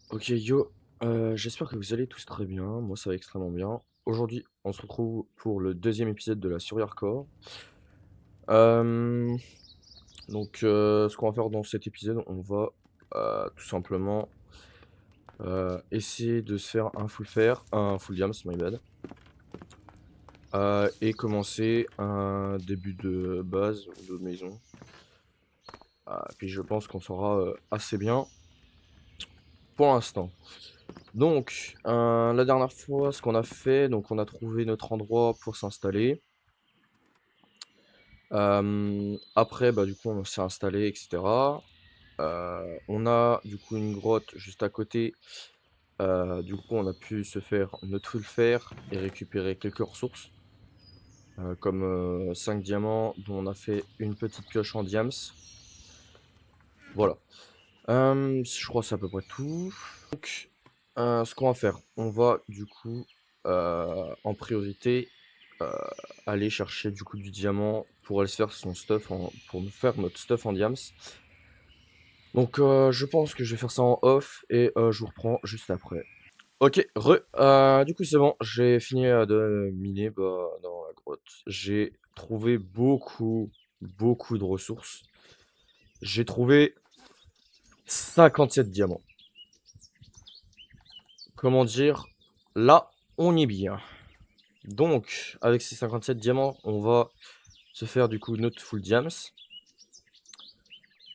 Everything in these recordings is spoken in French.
Ok yo, j'espère que vous allez tous très bien, moi ça va extrêmement bien. Aujourd'hui, on se retrouve pour le deuxième épisode de la Survie Hardcore. Hem, ce qu'on va faire dans cet épisode, on va, tout simplement, essayer de se faire un full diams, my bad, et commencer un début de base ou de maison. Puis je pense qu'on sera, assez bien pour l'instant. La dernière fois, ce qu'on a fait, donc on a trouvé notre endroit pour s'installer. Après, bah, du coup, on s'est installé et cetera. On a, du coup, une grotte juste à côté. Du coup, on a pu se faire notre full fer et récupérer quelques ressources, comme, 5 diamants, dont on a fait une petite pioche en diams. Voilà. Je crois que c'est à peu près tout. Ce qu'on va faire, on va du coup, en priorité, heu, aller chercher du coup du diamant pour aller se faire son stuff en pour nous faire notre stuff en diams. Je pense que je vais faire ça en off et je vous reprends juste après. OK, du coup c'est bon, j'ai fini, de miner, bah, dans la grotte. J'ai trouvé beaucoup, beaucoup de ressources. J'ai trouvé 57 diamants. Comment dire? Là, on est bien. Donc, avec ces 57 diamants, on va se faire du coup notre full diams.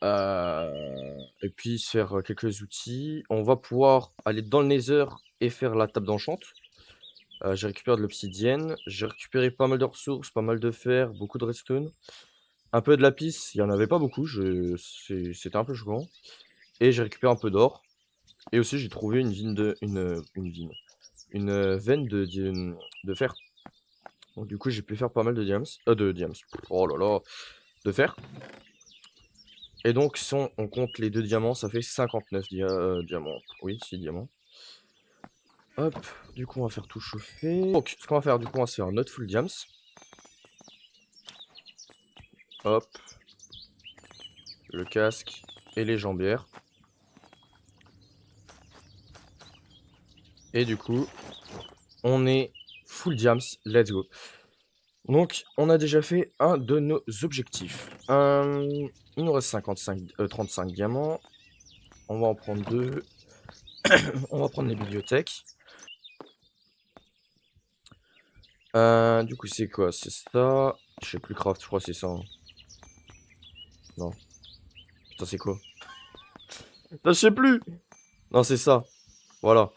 Et puis se faire quelques outils. On va pouvoir aller dans le Nether et faire la table d'enchant. J'ai récupéré de l'obsidienne. J'ai récupéré pas mal de ressources, pas mal de fer, beaucoup de redstone. Un peu de lapis, il y en avait pas beaucoup, c'était un peu choquant. Et j'ai récupéré un peu d'or. Et aussi j'ai trouvé une veine de fer. Donc du coup, j'ai pu faire pas mal de diams. Oh là là, de fer. Et donc, si on compte les 2 diamants, ça fait 59 diamants. Oui, 6 diamants. Hop, du coup, on va faire tout chauffer. Donc, ce qu'on va faire, du coup, on va se faire notre full diams. Hop, le casque et les jambières. Et du coup, on est full diams. Let's go. Donc, on a déjà fait un de nos objectifs. Il nous reste 35 diamants. On va en prendre deux. On va prendre les bibliothèques. Du coup, c'est quoi? C'est ça. Je sais plus craft, je crois que c'est ça, hein. Non. Ça, c'est quoi? Je sais plus! Non, c'est ça. Voilà.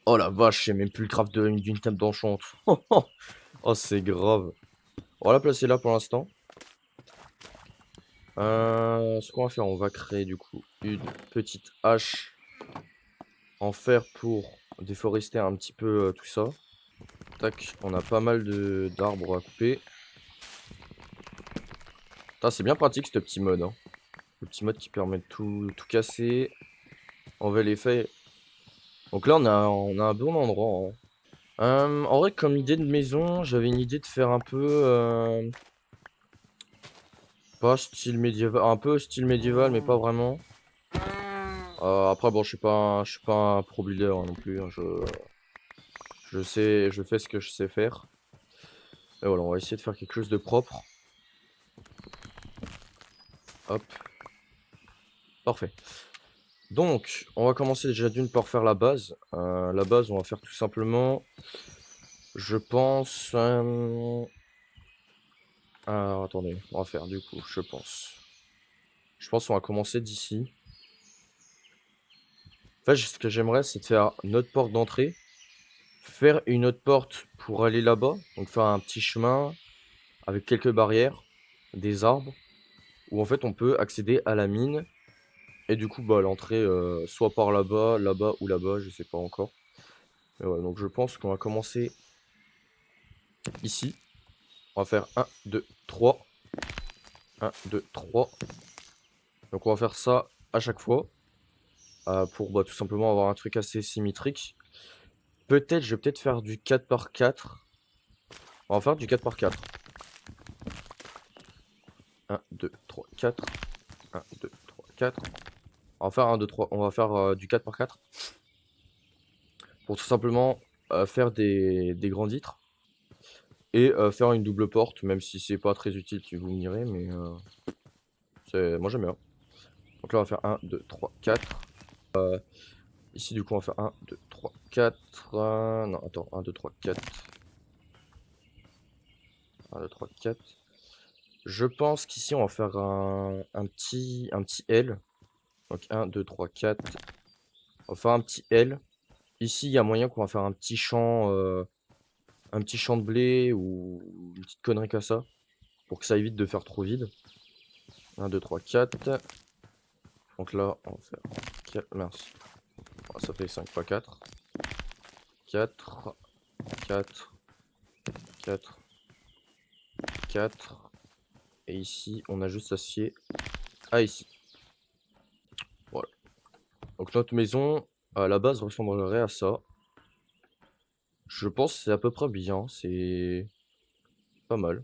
Oh la vache, j'ai même plus le craft d'une table d'enchant. Oh, c'est grave. On va la placer là pour l'instant. Ce qu'on va faire, on va créer du coup une petite hache en fer pour déforester un petit peu tout ça. Tac, on a pas mal d'arbres à couper. Putain, c'est bien pratique ce petit mode, hein. Le petit mode qui permet de tout casser, enlever les feuilles. Donc là, on a un bon endroit, hein. En vrai, comme idée de maison, j'avais une idée de faire un peu, pas style médiéval, un peu style médiéval, mais pas vraiment. Après, bon, je suis pas un pro builder hein, non plus, hein. Je fais ce que je sais faire. Et voilà, on va essayer de faire quelque chose de propre. Hop, parfait. Donc, on va commencer déjà d'une par faire la base. La base, on va faire tout simplement, je pense. Alors, attendez, on va faire du coup, je pense. Je pense qu'on va commencer d'ici. En fait, ce que j'aimerais, c'est de faire notre porte d'entrée, faire une autre porte pour aller là-bas, donc faire un petit chemin avec quelques barrières, des arbres, où en fait on peut accéder à la mine, et du coup, bah, l'entrée, soit par là-bas, là-bas ou là-bas, je sais pas encore. Mais ouais, donc je pense qu'on va commencer ici. On va faire un, 2, 3. 1, 2, 3. Donc on va faire ça à chaque fois, pour bah, tout simplement avoir un truc assez symétrique. Peut-être, je vais peut-être faire du 4 par 4. On va faire du 4 par 4. 1, 2, 3, 4. 1, 2, 3, 4. On va faire un, 2, 3. On va faire du 4 par 4 pour tout simplement faire des grands vitres et faire une double porte, même si c'est pas très utile, si vous me direz, mais moi j'aime bien. Donc là, on va faire un, 2, 3, 4. Ici, du coup, on va faire un, 2, 3, 4. Non, attends, un, 2, 3, 4. 1, 2, 3, 4. Je pense qu'ici, on va faire un petit L. Donc 1, 2, 3, 4. On va faire un petit L. Ici, il y a moyen qu'on va faire un petit champ de blé ou une petite connerie comme ça, pour que ça évite de faire trop vide. 1, 2, 3, 4. Donc là, on va faire 4. Mince. Oh, ça fait 5 fois 4. 4, 4, 4, 4. Et ici, on a juste associé à ici. Voilà. Donc notre maison, à la base, ressemblerait à ça. Je pense que c'est à peu près bien. C'est pas mal.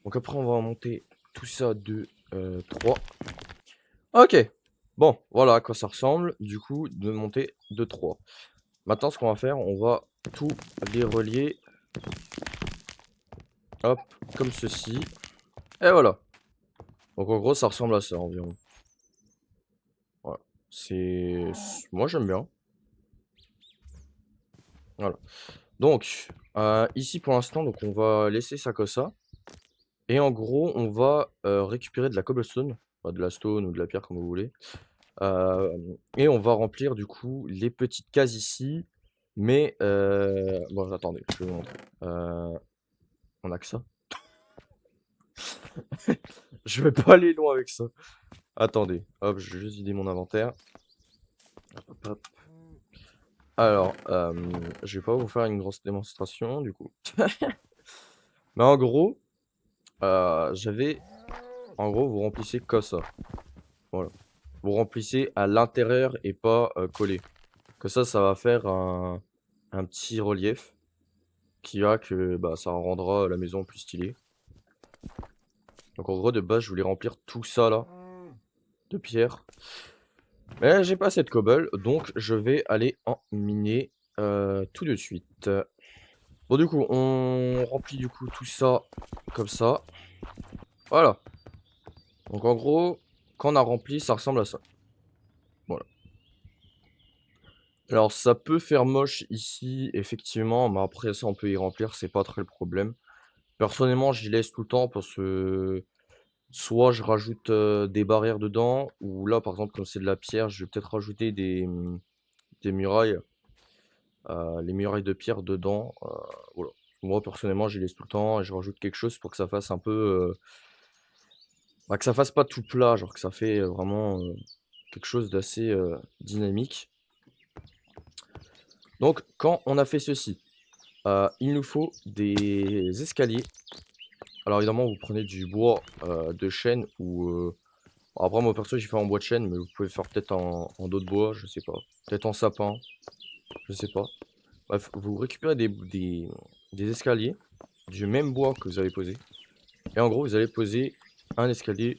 Donc après, on va monter tout ça de 3. Ok. Bon, voilà à quoi ça ressemble. Du coup, de monter de 3. Maintenant, ce qu'on va faire, on va tout les relier. Hop, comme ceci. Et voilà. Donc en gros, ça ressemble à ça environ. Voilà. Moi, j'aime bien. Voilà. Donc, ici pour l'instant, donc on va laisser ça comme ça. Et en gros, on va récupérer de la cobblestone, enfin de la stone ou de la pierre comme vous voulez. Et on va remplir du coup les petites cases ici. Mais bon, attendez, je vais vous montrer. On a que ça. Je vais pas aller loin avec ça. Attendez, hop, je vais juste vider mon inventaire. Hop, hop, hop. Alors, je vais pas vous faire une grosse démonstration du coup. Mais en gros, j'avais en gros, vous remplissez comme ça. Voilà. Vous remplissez à l'intérieur et pas collé. Que ça va faire un petit relief qui va que bah, ça rendra la maison plus stylée. Donc en gros, de base, je voulais remplir tout ça là de pierre. Mais j'ai pas assez de cobble, donc je vais aller en miner tout de suite. Bon, du coup, on remplit du coup tout ça comme ça. Voilà. Donc en gros, quand on a rempli, ça ressemble à ça. Voilà. Alors ça peut faire moche ici, effectivement, mais après ça on peut y remplir, c'est pas très le problème. Personnellement, j'y laisse tout le temps parce que soit je rajoute, des barrières dedans ou là, par exemple, comme c'est de la pierre, je vais peut-être rajouter des murailles, les murailles de pierre dedans, voilà. Moi personnellement, j'y laisse tout le temps et je rajoute quelque chose pour que ça fasse un peu, bah, que ça fasse pas tout plat, genre que ça fait, vraiment, quelque chose d'assez, dynamique. Donc quand on a fait ceci, il nous faut des escaliers. Alors évidemment, vous prenez du bois, de chêne ou, après moi perso j'ai fait en bois de chêne, mais vous pouvez faire peut-être en d'autres bois, je sais pas. Peut-être en sapin, je sais pas. Bref, vous récupérez des escaliers du même bois que vous avez posé et en gros, vous allez poser un escalier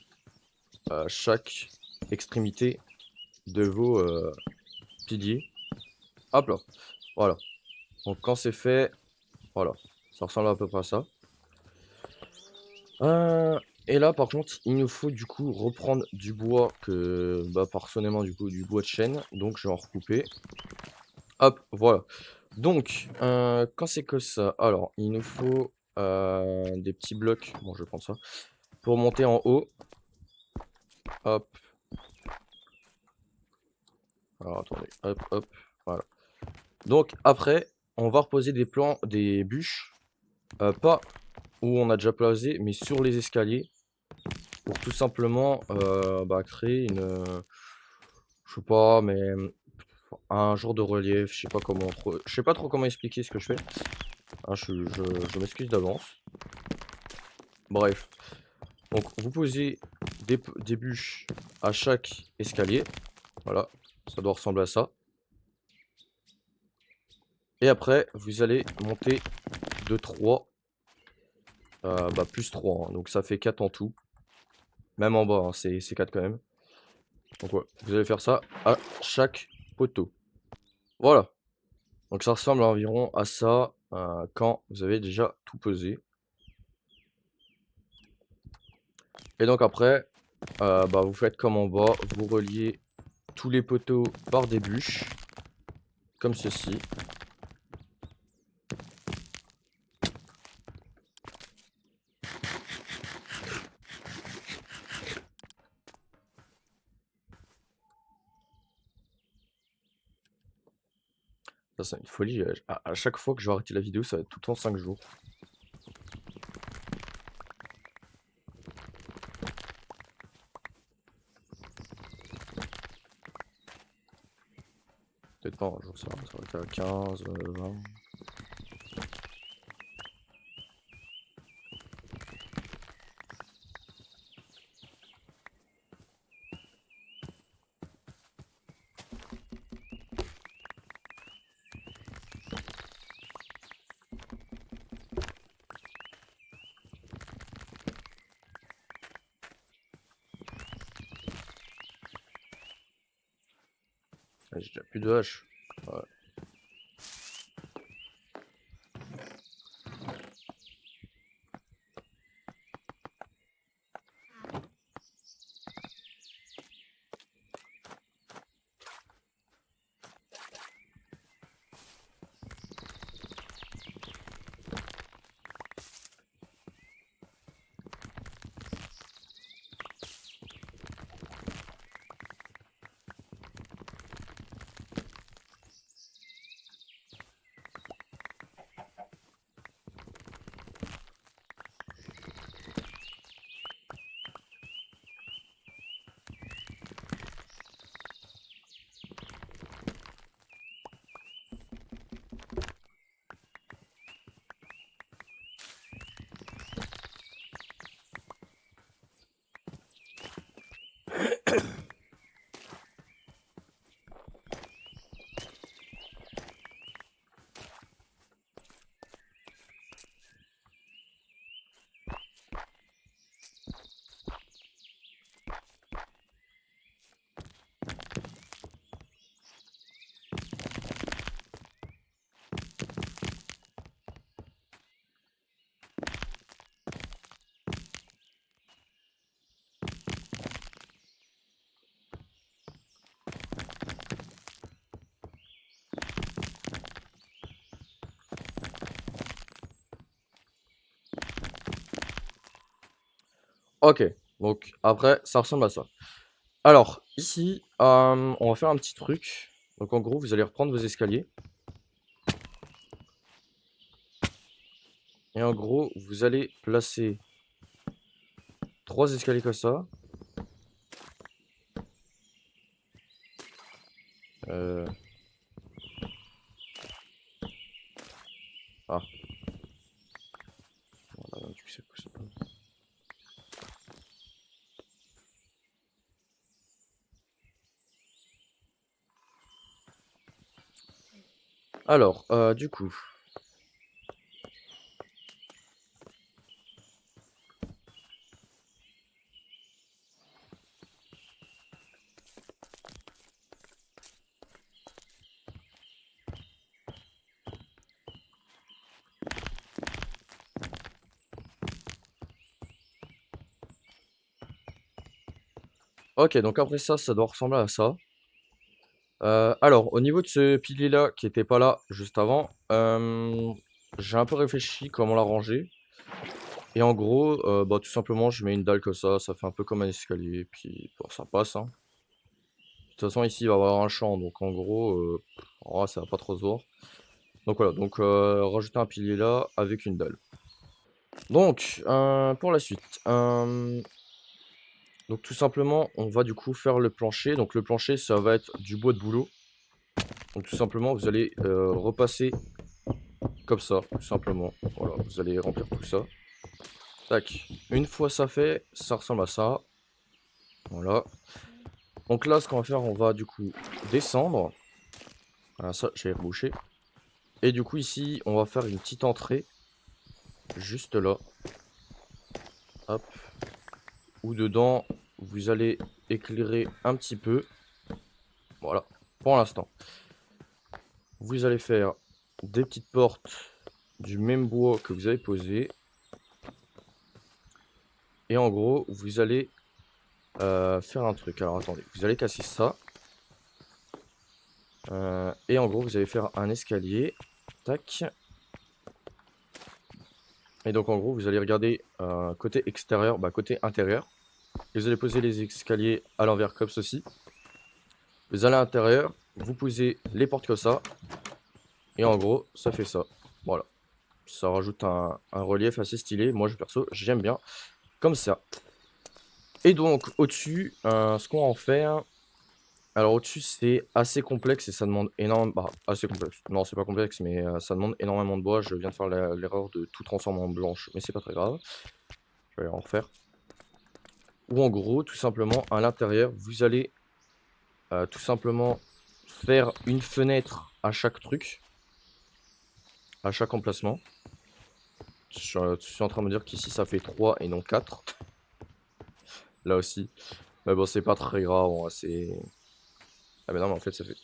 à chaque extrémité de vos, piliers. Hop là, voilà. Donc quand c'est fait, voilà, ça ressemble à peu près à ça. Et là, par contre, il nous faut du coup reprendre du bois que, bah, personnellement, du coup, du bois de chêne. Donc, je vais en recouper. Hop, voilà. Donc, quand c'est que ça, alors, il nous faut des petits blocs. Bon, je vais prendre ça. Pour monter en haut. Hop. Alors, attendez. Hop, hop. Voilà. Donc, après, on va reposer des plans, des bûches. Pas où on a déjà posé, mais sur les escaliers. Pour tout simplement bah, créer je sais pas, mais un genre de relief, je sais pas trop comment expliquer ce que je fais. Hein, je m'excuse d'avance. Bref, donc vous posez des bûches à chaque escalier. Voilà, ça doit ressembler à ça. Et après, vous allez monter de 3, bah, plus 3, hein, donc ça fait 4 en tout. Même en bas, hein, c'est 4 quand même. Donc ouais, vous allez faire ça à chaque poteau. Voilà, donc ça ressemble environ à ça, quand vous avez déjà tout pesé. Et donc après, bah, vous faites comme en bas, vous reliez tous les poteaux par des bûches, comme ceci. Ça, c'est une folie, à chaque fois que je vais arrêter la vidéo, ça va être tout le temps 5 jours. Peut-être pas un jour, ça va être à 15, 20. Ah, j'ai déjà plus de hache. Ouais. OK, donc après, ça ressemble à ça. Alors, ici, on va faire un petit truc. Donc en gros, vous allez reprendre vos escaliers. Et en gros, vous allez placer 3 escaliers comme ça. Heu, ah, voilà, du coup, c'est pas alors, du coup, OK, donc après ça, ça doit ressembler à ça. Alors, au niveau de ce pilier-là, qui était pas là juste avant, j'ai un peu réfléchi comment l'arranger. Et en gros, bah, tout simplement, je mets une dalle comme ça fait un peu comme un escalier, puis bon, ça passe, hein. De toute façon, ici, il va y avoir un champ, donc en gros, en vrai, ça va pas trop se voir. Donc voilà, donc rajouter un pilier là avec une dalle. Donc, pour la suite, donc tout simplement, on va du coup faire le plancher. Donc le plancher, ça va être du bois de bouleau. Donc tout simplement, vous allez, repasser comme ça, tout simplement. Voilà, vous allez remplir tout ça. Tac. Une fois ça fait, ça ressemble à ça. Voilà. Donc là, ce qu'on va faire, on va du coup descendre. Voilà, ça, j'ai rebouché. Et du coup, ici, on va faire une petite entrée, juste là. Hop. Où dedans, vous allez éclairer un petit peu. Voilà, pour l'instant. Vous allez faire des petites portes du même bois que vous avez posé. Et en gros, vous allez faire un truc. Alors attendez, vous allez casser ça. Et en gros, vous allez faire un escalier. Tac. Et donc en gros, vous allez regarder côté extérieur, côté intérieur. Et vous allez poser les escaliers à l'envers comme ceci. Vous allez à l'intérieur, vous posez les portes comme ça. Et en gros, ça fait ça. Voilà. Ça rajoute un relief assez stylé. Moi, perso, j'aime bien comme ça. Et donc, au-dessus, ce qu'on va en faire. Alors, au-dessus, c'est assez complexe et ça demande énormément. Bah, assez complexe. Non, c'est pas complexe, mais ça demande énormément de bois. Je viens de faire l'erreur de tout transformer en blanche, mais c'est pas très grave. Je vais en refaire. Ou en gros, tout simplement, à l'intérieur, vous allez tout simplement faire une fenêtre à chaque truc, à chaque emplacement. Je suis en train de me dire qu'ici, ça fait 3 et non 4. Là aussi. Mais bon, c'est pas très grave. C'est... Ah, mais non, mais en fait, ça fait.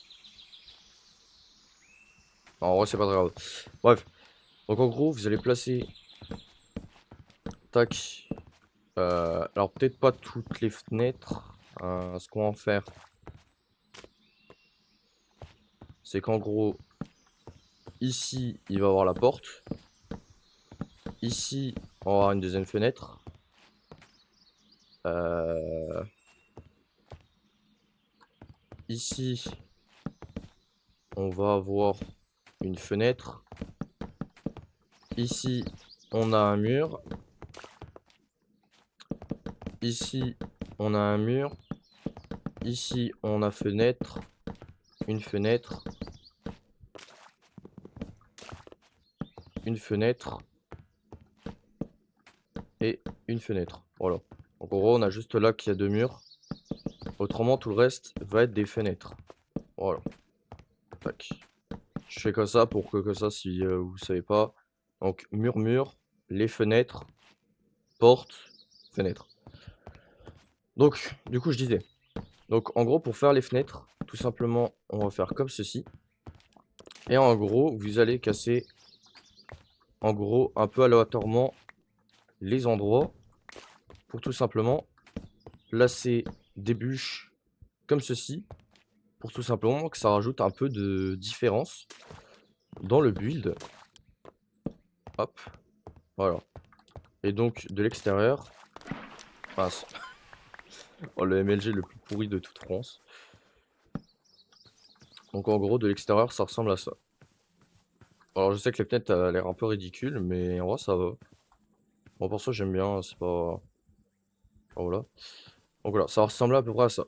Non, en vrai, c'est pas très grave. Bref. Donc, en gros, vous allez placer. Tac. Alors, peut-être pas toutes les fenêtres. Ce qu'on va en faire, c'est qu'en gros, ici, il va y avoir la porte. Ici, on va avoir une deuxième fenêtre. Ici, on va avoir une fenêtre. Ici, on a un mur. Ici, on a un mur. Ici, on a fenêtre. Une fenêtre. Une fenêtre. Et une fenêtre. Voilà. Donc en gros, on a juste là qu'il y a 2 murs. Autrement, tout le reste va être des fenêtres. Voilà. Tac. Je fais comme ça pour que ça, si vous savez pas. Donc mur, mur, les fenêtres, porte, fenêtre. Donc, du coup, je disais. Donc en gros, pour faire les fenêtres, tout simplement, on va faire comme ceci. Et en gros, vous allez casser, en gros, un peu aléatoirement les endroits pour tout simplement placer des bûches comme ceci, pour tout simplement que ça rajoute un peu de différence dans le build. Hop, voilà. Et donc de l'extérieur, mince. Oh, le MLG le plus pourri de toute France. Donc en gros, de l'extérieur, ça ressemble à ça. Alors je sais que les fenêtres a l'air un peu ridicule, mais en vrai, ça va. Bon, pour ça, j'aime bien, c'est pas... Voilà. Donc voilà, ça ressemble à peu près à ça.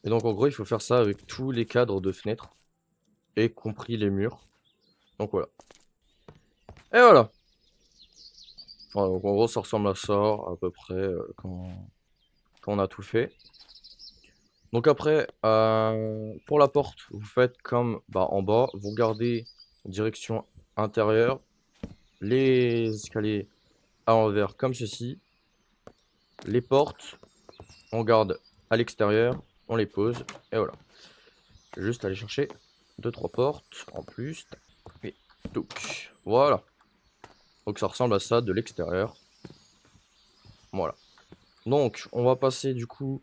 Et donc en gros, il faut faire ça avec tous les cadres de fenêtres, y compris les murs. Donc voilà. Et voilà. Voilà, donc en gros, ça ressemble à ça, à peu près, quand on a tout fait. Donc après, pour la porte, vous faites comme en bas, vous regardez direction intérieure, les escaliers à l'envers comme ceci, les portes, on garde à l'extérieur, on les pose, et voilà. Juste aller chercher 2-3 portes en plus, et donc voilà. Donc ça ressemble à ça de l'extérieur. Voilà. Donc on va passer du coup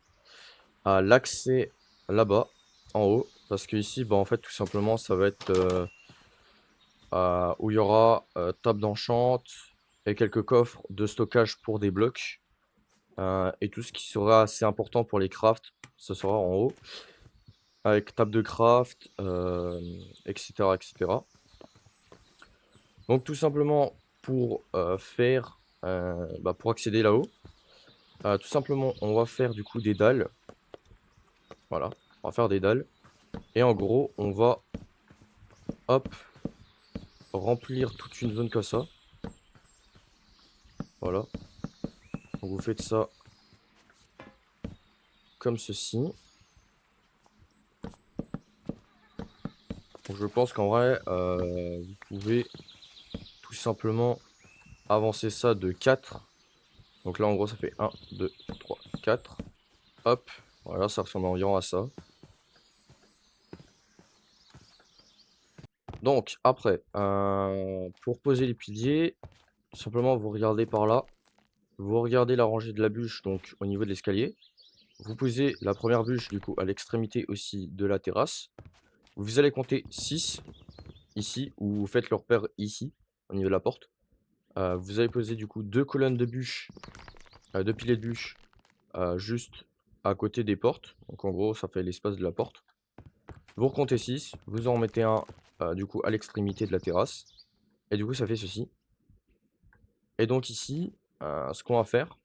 à l'accès là-bas, en haut, parce que ici, en fait, tout simplement, ça va être où il y aura table d'enchant et quelques coffres de stockage pour des blocs. Et tout ce qui sera assez important pour les crafts, ce sera en haut. Avec table de craft, etc., etc. Donc tout simplement pour faire, pour accéder là-haut, tout simplement on va faire du coup des dalles. Voilà, on va faire des dalles. Et en gros, on va, hop, remplir toute une zone comme ça. Voilà. Donc vous faites ça comme ceci. Donc je pense qu'en vrai, vous pouvez tout simplement avancer ça de 4. Donc là, en gros, ça fait 1, 2, 3, 4. Hop, voilà, ça ressemble environ à ça. Donc après, pour poser les piliers, tout simplement, vous regardez par là. Vous regardez la rangée de la bûche, donc au niveau de l'escalier. Vous posez la première bûche, du coup, à l'extrémité aussi de la terrasse. Vous allez compter 6 ici, ou vous faites le repère ici, au niveau de la porte. Vous allez poser du coup 2 colonnes de bûches, 2 piliers de bûches, juste à côté des portes. Donc en gros, ça fait l'espace de la porte. Vous recomptez 6, vous en mettez un, du coup, à l'extrémité de la terrasse. Et du coup, ça fait ceci. Et donc ici, ce qu'on va faire,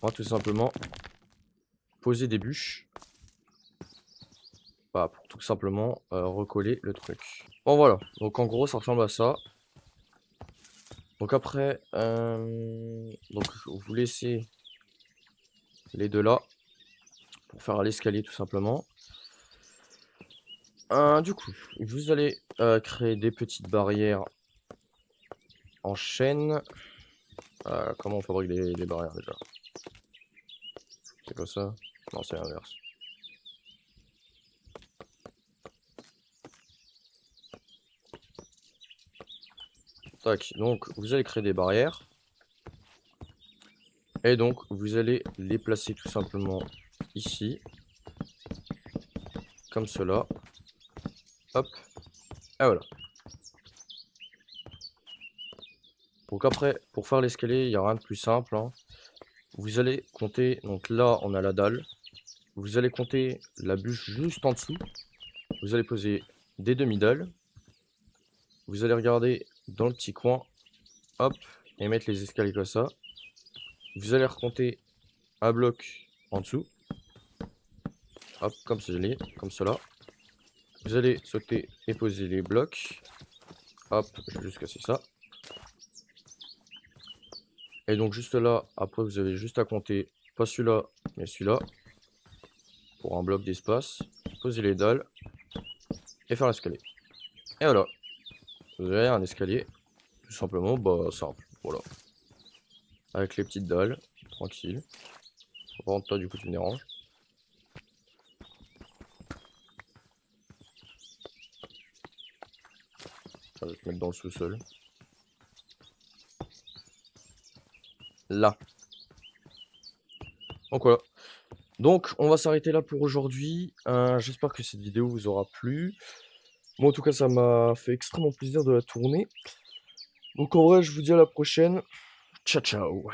on va tout simplement poser des bûches, bah, pour tout simplement recoller le truc. Bon voilà, donc en gros, ça ressemble à ça. Donc après, donc vous laissez les deux là pour faire l'escalier tout simplement. Du coup, vous allez créer des petites barrières en chaîne. Comment on fabrique des barrières déjà? C'est comme ça? Non, c'est l'inverse. Tac, donc vous allez créer des barrières. Et donc vous allez les placer tout simplement ici. Comme cela. Hop. Et voilà. Donc après, pour faire l'escalier, il n'y a rien de plus simple, hein. Vous allez compter, donc là on a la dalle. Vous allez compter la bûche juste en dessous. Vous allez poser des demi-dalles. Vous allez regarder dans le petit coin. Hop. Et mettre les escaliers comme ça. Vous allez recompter un bloc en dessous. Hop, comme cela. Vous allez sauter et poser les blocs. Hop, je vais juste casser ça. Et donc juste là, après vous avez juste à compter, pas celui-là, mais celui-là. Pour un bloc d'espace. Poser les dalles. Et faire l'escalier. Et voilà. Vous avez un escalier. Tout simplement, bah simple. Voilà. Avec les petites dalles. Tranquille. Par contre, toi, du coup, tu me déranges. Je vais te mettre dans le sous-sol. Là. Donc voilà. Donc, on va s'arrêter là pour aujourd'hui. J'espère que cette vidéo vous aura plu. Moi, en tout cas, ça m'a fait extrêmement plaisir de la tourner. Donc, en vrai, je vous dis à la prochaine. Ciao, ciao.